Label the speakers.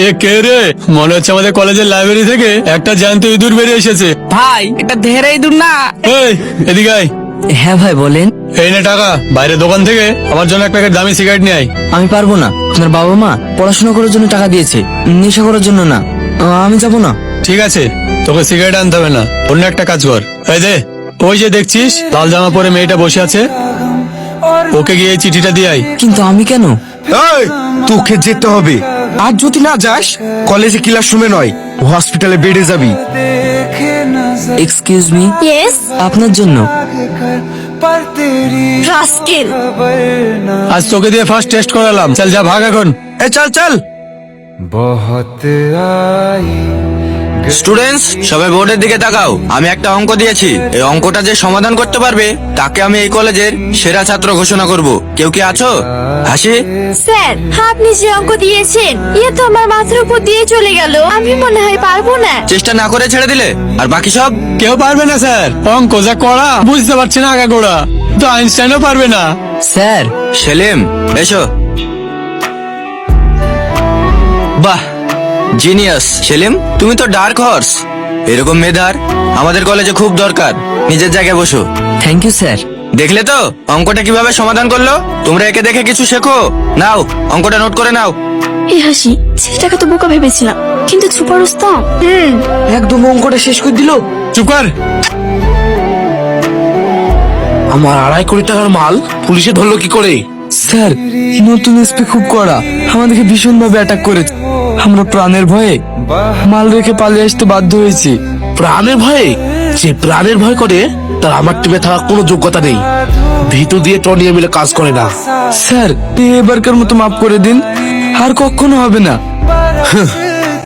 Speaker 1: এ কে রে? মনে হচ্ছে আমাদের কলেজের লাইব্রেরি থেকে একটা জ্যান্ত ইঁদুর বেরিয়ে এসেছে।
Speaker 2: ভাই এটা ধেরেই দূর না।
Speaker 1: এই এদিকে আয়।
Speaker 3: হ্যাঁ ভাই বলেন।
Speaker 1: এই নে টাকা, বাইরে দোকান থেকে আমার জন্য এক প্যাকেট দামি সিগারেট নিয়ে আয়।
Speaker 3: আমি পারবো না, আপনার বাবা মা পড়াশোনা করার জন্য টাকা দিয়েছে, নেশা করার জন্য না। আমি যাবো না।
Speaker 1: ঠিক আছে, তোকে সিগারেট আনতে হবে না, অন্য একটা কাজ কর। এই দে, ওই যে দেখছিস লাল জামা পরে মেয়েটা বসে আছে, ওকে গিয়ে এই চিঠিটা দিয়ে আয়।
Speaker 3: কিন্তু আমি কেন?
Speaker 4: এই, তোকে যেতে হবে। আর যদি না যাস, কলেজে ক্লাসরুমে নয়, হসপিটালে বেডে যাবি।
Speaker 3: এক্সকিউজ মি,
Speaker 5: ইয়েস
Speaker 3: আপনার জন্য।
Speaker 5: রাস্কেল।
Speaker 1: আজ তোকে দিয়ে ফার্স্ট টেস্ট করালাম, চল যা ভাগ এখন।
Speaker 4: এ চল চল।
Speaker 6: স্টুডেন্টস সবাই বোর্ডের দিকে তাকাও। আমি একটা অঙ্ক দিয়েছি, এই অঙ্কটা যে সমাধান করতে পারবে তাকে আমি এই কলেজের সেরা ছাত্র ঘোষণা করব। কেউ কি আছো? হাসি।
Speaker 5: স্যার, আপনি যে অঙ্ক দিয়েছেন ইয়ে তো আমার মাথার উপর দিয়ে চলে গেল। আমি মনে হয় পারবো না।
Speaker 6: চেষ্টা না করে ছেড়ে দিলে, আর বাকি সব?
Speaker 1: কেউ পারবে না স্যার, অঙ্ক যা করা বুঝতে পারছি না আগাগোড়া, তো আইনস্টাইনও পারবে না।
Speaker 3: স্যার।
Speaker 6: সেলিম এসো। বাহ, জিনিয়াস সেলিম, তুমি তো ডার্ক হর্স। এরকম মেধার আমাদের কলেজে খুব দরকার। নিজের জায়গায় বসো।
Speaker 3: Thank you sir.
Speaker 6: দেখলে তো অঙ্কটা কিভাবে সমাধান করলো? তোমরা একে দেখে কিছু শেখো। নাও অঙ্কটা নোট করে নাও।
Speaker 5: এই হাসি, ছেলেটাকে তো বোকা ভেবেছিলাম, কিন্তু সুপার উস্তাম।
Speaker 3: একদম অঙ্কটা শেষ করে দিল।
Speaker 1: চুপ কর।
Speaker 4: আমার 2.5 কোটি টাকার মাল পুলিশে ধরলো কি করে?
Speaker 3: স্যার, নতুন এসপি খুব কড়া, আমাদেরকে ভীষণ ভাবে অ্যাটাক করেছে। আমরা প্রাণের ভয়ে মাল রেখে পালিয়ে আসতে বাধ্য হয়েছি।
Speaker 4: প্রাণের ভয়ে? যে প্রাণের ভয় করে তার আমার টিমে থাকার কোনো যোগ্যতা নেই। ভিতর দিয়ে টনিয়ে মিলে কাজ করে না।
Speaker 3: স্যার, এবারকার মতো মাফ করে দিন, আর কখনো হবে না।